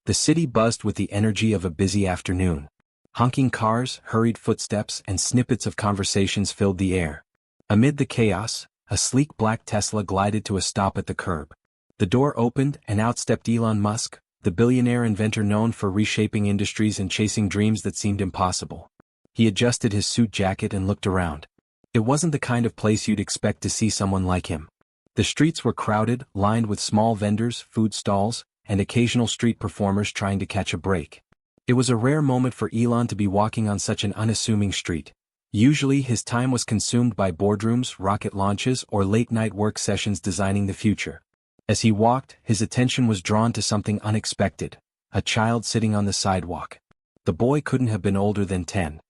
The city buzzed with the energy of a busy afternoon. Honking cars, hurried footsteps, and snippets of conversations filled the air. Amid the chaos, a sleek black Tesla glided to a stop at the curb. The door opened, and out stepped Elon Musk, the billionaire inventor known for reshaping industries and chasing dreams that seemed impossible. He adjusted his suit jacket and looked around. It wasn't the kind of place you'd expect to see someone like him. The streets were crowded, lined with small vendors, food stalls, and occasional street performers trying to catch a break. It was a rare moment for Elon to be walking on such an unassuming street. Usually his time was consumed by boardrooms, rocket launches, or late-night work sessions designing the future. As he walked, his attention was drawn to something unexpected: a child sitting on the sidewalk. The boy couldn't have been older than 10.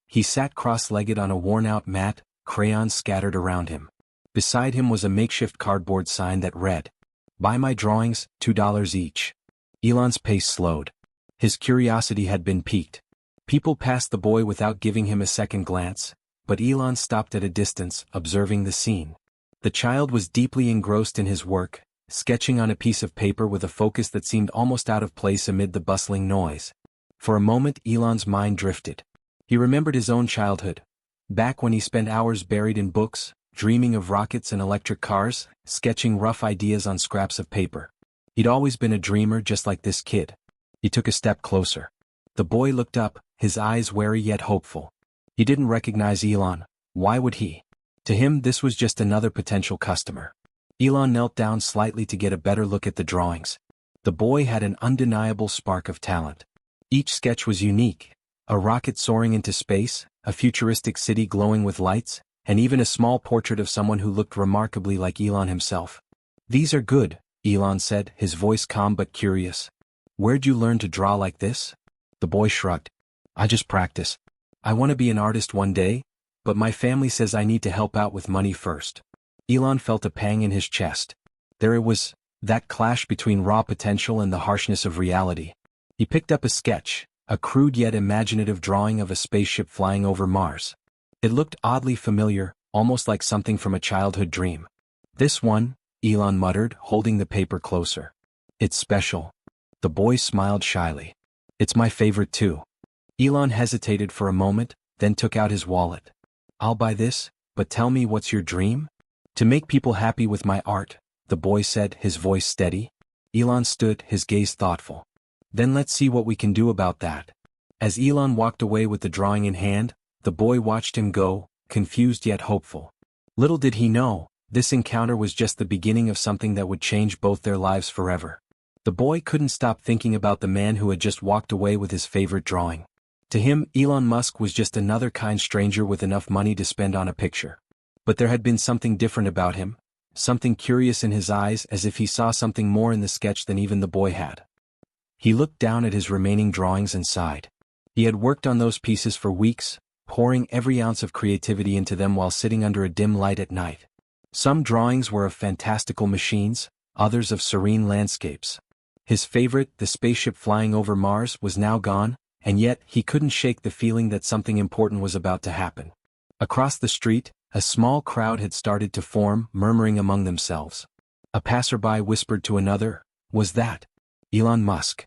He sat cross-legged on a worn-out mat, crayons scattered around him. Beside him was a makeshift cardboard sign that read, "Buy my drawings, $2 each." Elon's pace slowed. His curiosity had been piqued. People passed the boy without giving him a second glance, but Elon stopped at a distance, observing the scene. The child was deeply engrossed in his work, sketching on a piece of paper with a focus that seemed almost out of place amid the bustling noise. For a moment Elon's mind drifted. He remembered his own childhood, back when he spent hours buried in books, dreaming of rockets and electric cars, sketching rough ideas on scraps of paper. He'd always been a dreamer just like this kid. He took a step closer. The boy looked up, his eyes wary yet hopeful. He didn't recognize Elon. Why would he? To him this was just another potential customer. Elon knelt down slightly to get a better look at the drawings. The boy had an undeniable spark of talent. Each sketch was unique: a rocket soaring into space, a futuristic city glowing with lights, and even a small portrait of someone who looked remarkably like Elon himself. "These are good," Elon said, his voice calm but curious. "Where'd you learn to draw like this?" The boy shrugged. "I just practice. I want to be an artist one day, but my family says I need to help out with money first." Elon felt a pang in his chest. There it was, that clash between raw potential and the harshness of reality. He picked up a sketch, a crude yet imaginative drawing of a spaceship flying over Mars. It looked oddly familiar, almost like something from a childhood dream. "This one," Elon muttered, holding the paper closer. "It's special." The boy smiled shyly. "It's my favorite too." Elon hesitated for a moment, then took out his wallet. "I'll buy this, but tell me, what's your dream?" "To make people happy with my art," the boy said, his voice steady. Elon stood, his gaze thoughtful. "Then let's see what we can do about that." As Elon walked away with the drawing in hand, the boy watched him go, confused yet hopeful. Little did he know, this encounter was just the beginning of something that would change both their lives forever. The boy couldn't stop thinking about the man who had just walked away with his favorite drawing. To him, Elon Musk was just another kind stranger with enough money to spend on a picture. But there had been something different about him, something curious in his eyes, as if he saw something more in the sketch than even the boy had. He looked down at his remaining drawings and sighed. He had worked on those pieces for weeks, pouring every ounce of creativity into them while sitting under a dim light at night. Some drawings were of fantastical machines, others of serene landscapes. His favorite, the spaceship flying over Mars, was now gone, and yet he couldn't shake the feeling that something important was about to happen. Across the street, a small crowd had started to form, murmuring among themselves. A passerby whispered to another, "Was that Elon Musk?"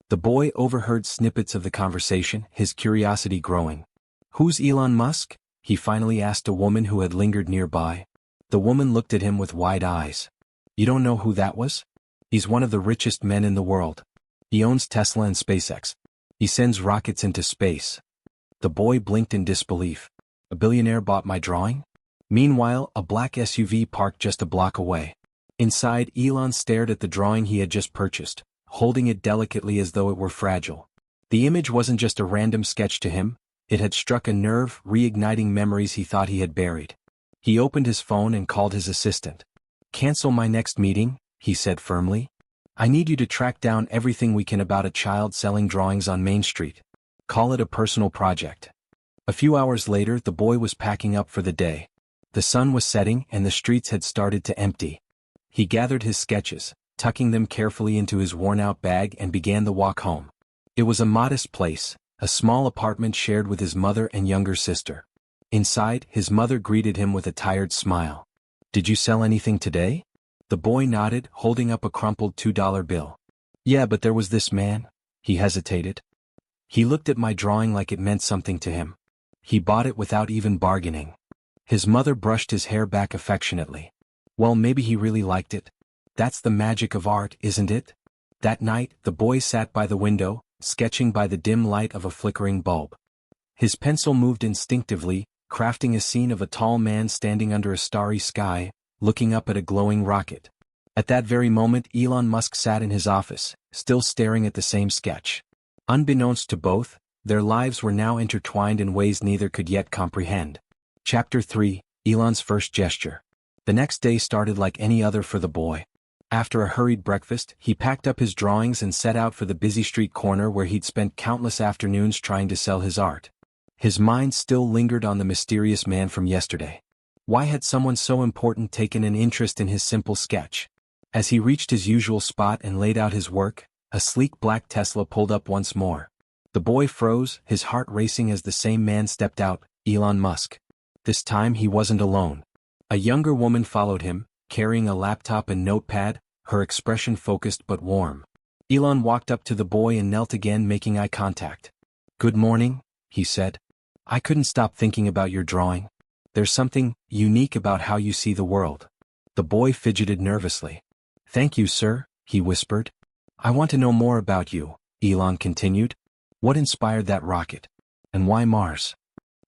The boy overheard snippets of the conversation, his curiosity growing. "Who's Elon Musk?" he finally asked a woman who had lingered nearby. The woman looked at him with wide eyes. "You don't know who that was? He's one of the richest men in the world. He owns Tesla and SpaceX. He sends rockets into space." The boy blinked in disbelief. "A billionaire bought my drawing?" Meanwhile, a black SUV parked just a block away. Inside, Elon stared at the drawing he had just purchased, holding it delicately as though it were fragile. The image wasn't just a random sketch to him, it had struck a nerve, reigniting memories he thought he had buried. He opened his phone and called his assistant. "Cancel my next meeting," he said firmly. "I need you to track down everything we can about a child selling drawings on Main Street. Call it a personal project." A few hours later, the boy was packing up for the day. The sun was setting and the streets had started to empty. He gathered his sketches, tucking them carefully into his worn-out bag, and began the walk home. It was a modest place, a small apartment shared with his mother and younger sister. Inside, his mother greeted him with a tired smile. "Did you sell anything today?" The boy nodded, holding up a crumpled $2 bill. Yeah, but there was this man. He hesitated. He looked at my drawing like it meant something to him. He bought it without even bargaining. His mother brushed his hair back affectionately. Well, maybe he really liked it. That's the magic of art, isn't it? That night, the boy sat by the window, sketching by the dim light of a flickering bulb. His pencil moved instinctively, crafting a scene of a tall man standing under a starry sky, looking up at a glowing rocket. At that very moment, Elon Musk sat in his office, still staring at the same sketch. Unbeknownst to both, their lives were now intertwined in ways neither could yet comprehend. Chapter 3: Elon's First Gesture. The next day started like any other for the boy. After a hurried breakfast, he packed up his drawings and set out for the busy street corner where he'd spent countless afternoons trying to sell his art. His mind still lingered on the mysterious man from yesterday. Why had someone so important taken an interest in his simple sketch? As he reached his usual spot and laid out his work, a sleek black Tesla pulled up once more. The boy froze, his heart racing as the same man stepped out, Elon Musk. This time he wasn't alone. A younger woman followed him, carrying a laptop and notepad, her expression focused but warm. Elon walked up to the boy and knelt again, making eye contact. "Good morning," he said. "I couldn't stop thinking about your drawing. There's something unique about how you see the world." The boy fidgeted nervously. "Thank you, sir," he whispered. "I want to know more about you," Elon continued. "What inspired that rocket? And why Mars?"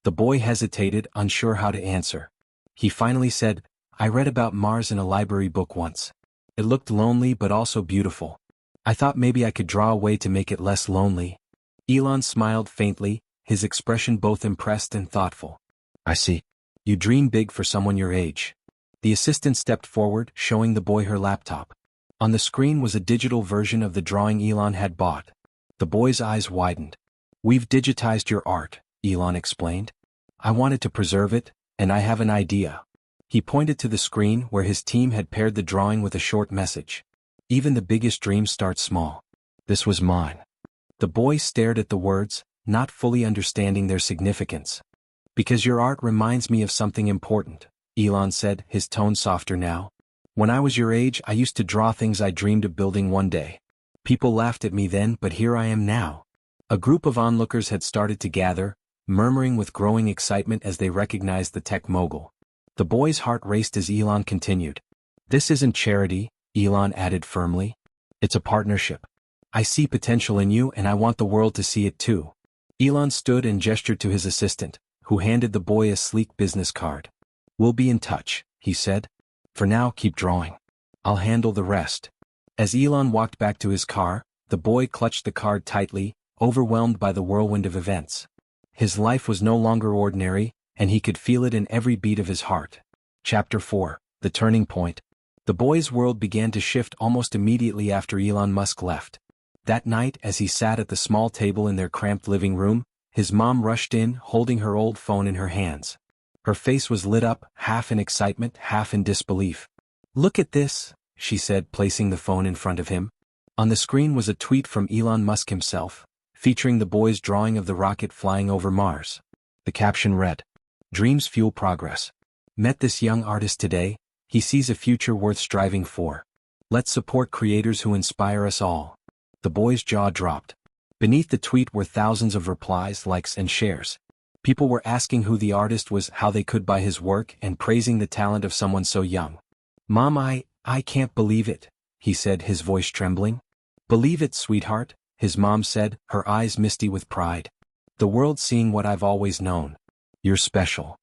The boy hesitated, unsure how to answer. He finally said, "I read about Mars in a library book once. It looked lonely but also beautiful. I thought maybe I could draw a way to make it less lonely." Elon smiled faintly, his expression both impressed and thoughtful. "I see. You dream big for someone your age." The assistant stepped forward, showing the boy her laptop. On the screen was a digital version of the drawing Elon had bought. The boy's eyes widened. "We've digitized your art," Elon explained. "I wanted to preserve it, and I have an idea." He pointed to the screen where his team had paired the drawing with a short message. "Even the biggest dreams start small. This was mine." The boy stared at the words, not fully understanding their significance. "Because your art reminds me of something important," Elon said, his tone softer now. "When I was your age, I used to draw things I dreamed of building one day. People laughed at me then, but here I am now." A group of onlookers had started to gather, murmuring with growing excitement as they recognized the tech mogul. The boy's heart raced as Elon continued. "This isn't charity," Elon added firmly. "It's a partnership. I see potential in you and I want the world to see it too." Elon stood and gestured to his assistant, who handed the boy a sleek business card. "We'll be in touch," he said. "For now, keep drawing. I'll handle the rest." As Elon walked back to his car, the boy clutched the card tightly, overwhelmed by the whirlwind of events. His life was no longer ordinary, and he could feel it in every beat of his heart. Chapter 4: The Turning Point. The boy's world began to shift almost immediately after Elon Musk left. That night, as he sat at the small table in their cramped living room, his mom rushed in, holding her old phone in her hands. Her face was lit up, half in excitement, half in disbelief. "Look at this," she said, placing the phone in front of him. On the screen was a tweet from Elon Musk himself, featuring the boy's drawing of the rocket flying over Mars. The caption read, "Dreams fuel progress. Met this young artist today. He sees a future worth striving for. Let's support creators who inspire us all." The boy's jaw dropped. Beneath the tweet were thousands of replies, likes, and shares. People were asking who the artist was, how they could buy his work, and praising the talent of someone so young. "Mom, I can't believe it," he said, his voice trembling. "Believe it, sweetheart," his mom said, her eyes misty with pride. "The world's seeing what I've always known. You're special."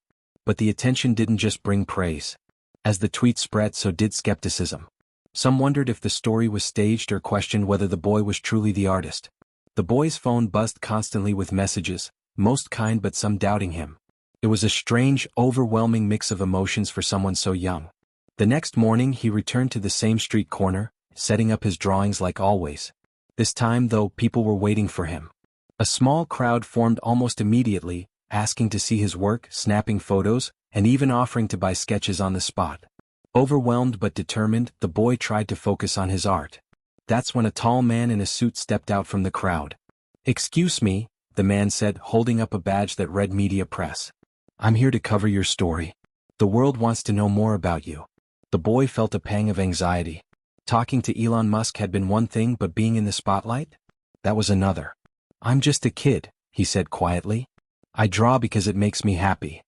But the attention didn't just bring praise. As the tweet spread, so did skepticism. Some wondered if the story was staged or questioned whether the boy was truly the artist. The boy's phone buzzed constantly with messages, most kind but some doubting him. It was a strange, overwhelming mix of emotions for someone so young. The next morning he returned to the same street corner, setting up his drawings like always. This time, though, people were waiting for him. A small crowd formed almost immediately, asking to see his work, snapping photos, and even offering to buy sketches on the spot. Overwhelmed but determined, the boy tried to focus on his art. That's when a tall man in a suit stepped out from the crowd. "Excuse me," the man said, holding up a badge that read Media Press. "I'm here to cover your story. The world wants to know more about you." The boy felt a pang of anxiety. Talking to Elon Musk had been one thing, but being in the spotlight? That was another. "I'm just a kid," he said quietly. "I draw because it makes me happy."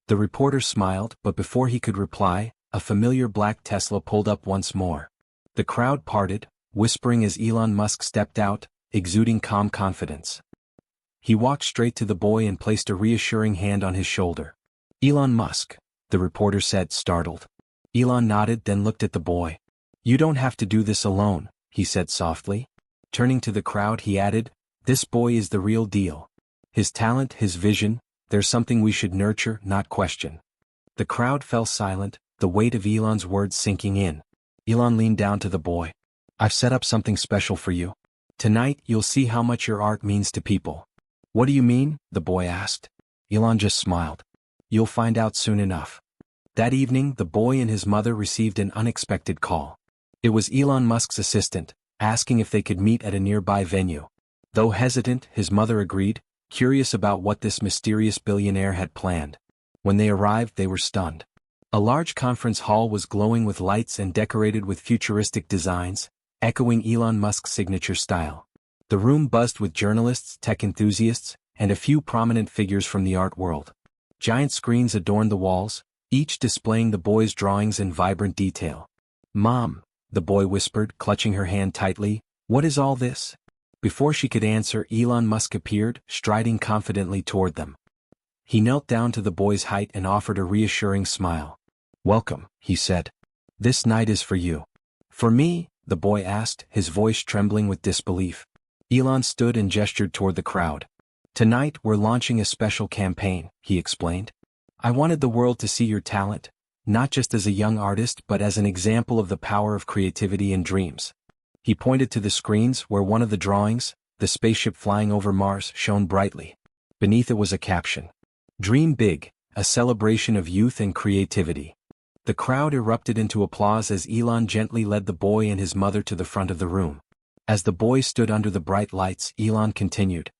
The reporter smiled, but before he could reply, a familiar black Tesla pulled up once more. The crowd parted, whispering as Elon Musk stepped out, exuding calm confidence. He walked straight to the boy and placed a reassuring hand on his shoulder. "Elon Musk," the reporter said, startled. Elon nodded, then looked at the boy. "You don't have to do this alone," he said softly. Turning to the crowd, he added, "This boy is the real deal. His talent, his vision, there's something we should nurture, not question." The crowd fell silent, the weight of Elon's words sinking in. Elon leaned down to the boy. "I've set up something special for you. Tonight you'll see how much your art means to people." "What do you mean?" the boy asked. Elon just smiled. "You'll find out soon enough." That evening, the boy and his mother received an unexpected call. It was Elon Musk's assistant, asking if they could meet at a nearby venue. Though hesitant, his mother agreed, curious about what this mysterious billionaire had planned. When they arrived, they were stunned. A large conference hall was glowing with lights and decorated with futuristic designs, echoing Elon Musk's signature style. The room buzzed with journalists, tech enthusiasts, and a few prominent figures from the art world. Giant screens adorned the walls, each displaying the boy's drawings in vibrant detail. "Mom," the boy whispered, clutching her hand tightly, "what is all this?" Before she could answer, Elon Musk appeared, striding confidently toward them. He knelt down to the boy's height and offered a reassuring smile. "Welcome," he said. "This night is for you." "For me?" the boy asked, his voice trembling with disbelief. Elon stood and gestured toward the crowd. "Tonight we're launching a special campaign," he explained. "I wanted the world to see your talent, not just as a young artist but as an example of the power of creativity and dreams." He pointed to the screens where one of the drawings, the spaceship flying over Mars, shone brightly. Beneath it was a caption. "Dream big, a celebration of youth and creativity." The crowd erupted into applause as Elon gently led the boy and his mother to the front of the room. As the boy stood under the bright lights, Elon continued.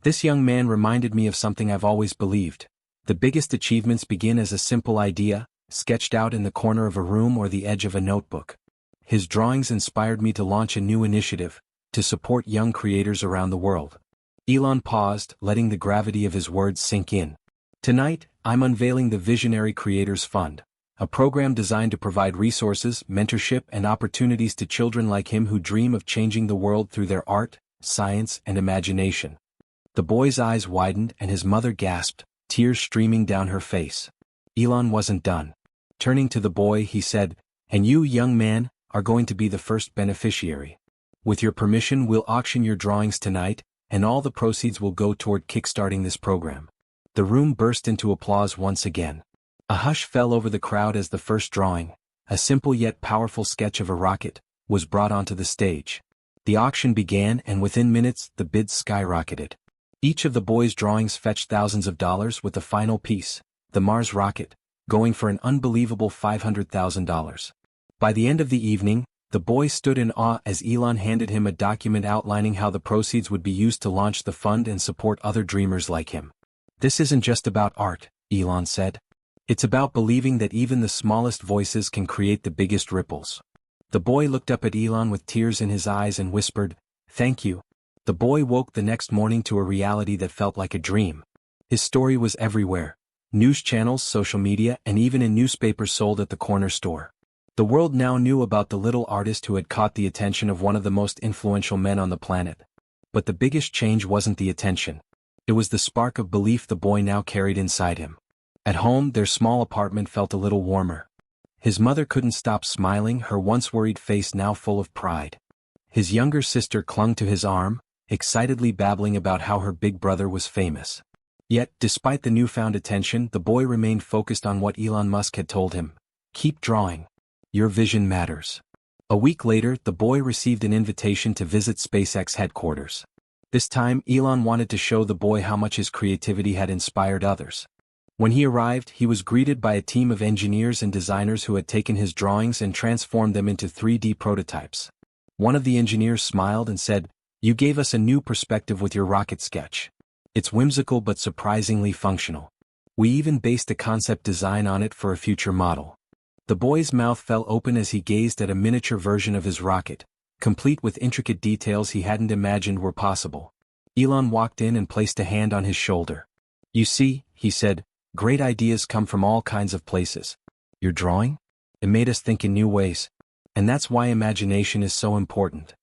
"This young man reminded me of something I've always believed. The biggest achievements begin as a simple idea, sketched out in the corner of a room or the edge of a notebook. His drawings inspired me to launch a new initiative, to support young creators around the world." Elon paused, letting the gravity of his words sink in. "Tonight, I'm unveiling the Visionary Creators Fund, a program designed to provide resources, mentorship, and opportunities to children like him who dream of changing the world through their art, science, and imagination." The boy's eyes widened and his mother gasped, tears streaming down her face. Elon wasn't done. Turning to the boy, he said, "And you, young man, are going to be the first beneficiary. With your permission, we'll auction your drawings tonight, and all the proceeds will go toward kickstarting this program." The room burst into applause once again. A hush fell over the crowd as the first drawing, a simple yet powerful sketch of a rocket, was brought onto the stage. The auction began and within minutes the bids skyrocketed. Each of the boys' drawings fetched thousands of dollars, with the final piece, the Mars rocket, going for an unbelievable $500,000. By the end of the evening, the boy stood in awe as Elon handed him a document outlining how the proceeds would be used to launch the fund and support other dreamers like him. "This isn't just about art," Elon said. "It's about believing that even the smallest voices can create the biggest ripples." The boy looked up at Elon with tears in his eyes and whispered, "Thank you." The boy woke the next morning to a reality that felt like a dream. His story was everywhere. News channels, social media, and even in newspapers sold at the corner store. The world now knew about the little artist who had caught the attention of one of the most influential men on the planet. But the biggest change wasn't the attention. It was the spark of belief the boy now carried inside him. At home, their small apartment felt a little warmer. His mother couldn't stop smiling, her once worried face now full of pride. His younger sister clung to his arm, excitedly babbling about how her big brother was famous. Yet, despite the newfound attention, the boy remained focused on what Elon Musk had told him. "Keep drawing. Your vision matters." A week later, the boy received an invitation to visit SpaceX headquarters. This time, Elon wanted to show the boy how much his creativity had inspired others. When he arrived, he was greeted by a team of engineers and designers who had taken his drawings and transformed them into 3D prototypes. One of the engineers smiled and said, "You gave us a new perspective with your rocket sketch. It's whimsical but surprisingly functional. We even based a concept design on it for a future model." The boy's mouth fell open as he gazed at a miniature version of his rocket, complete with intricate details he hadn't imagined were possible. Elon walked in and placed a hand on his shoulder. "You see," he said, "great ideas come from all kinds of places. Your drawing? It made us think in new ways. And that's why imagination is so important."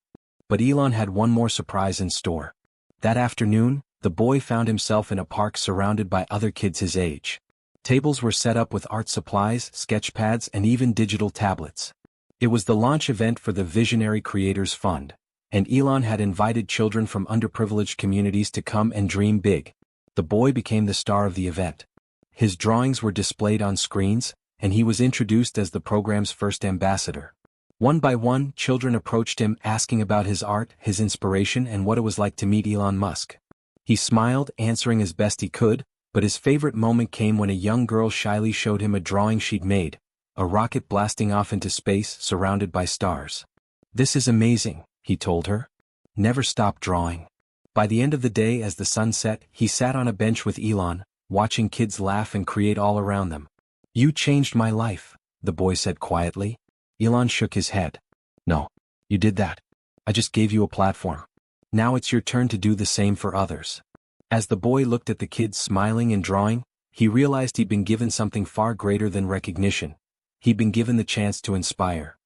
But Elon had one more surprise in store. That afternoon, the boy found himself in a park surrounded by other kids his age. Tables were set up with art supplies, sketch pads, and even digital tablets. It was the launch event for the Visionary Creators Fund, and Elon had invited children from underprivileged communities to come and dream big. The boy became the star of the event. His drawings were displayed on screens, and he was introduced as the program's first ambassador. One by one, children approached him asking about his art, his inspiration, and what it was like to meet Elon Musk. He smiled, answering as best he could, but his favorite moment came when a young girl shyly showed him a drawing she'd made, a rocket blasting off into space surrounded by stars. "This is amazing," he told her. "Never stop drawing." By the end of the day, as the sun set, he sat on a bench with Elon, watching kids laugh and create all around them. "You changed my life," the boy said quietly. Elon shook his head. "No, you did that. I just gave you a platform. Now it's your turn to do the same for others." As the boy looked at the kids smiling and drawing, he realized he'd been given something far greater than recognition. He'd been given the chance to inspire.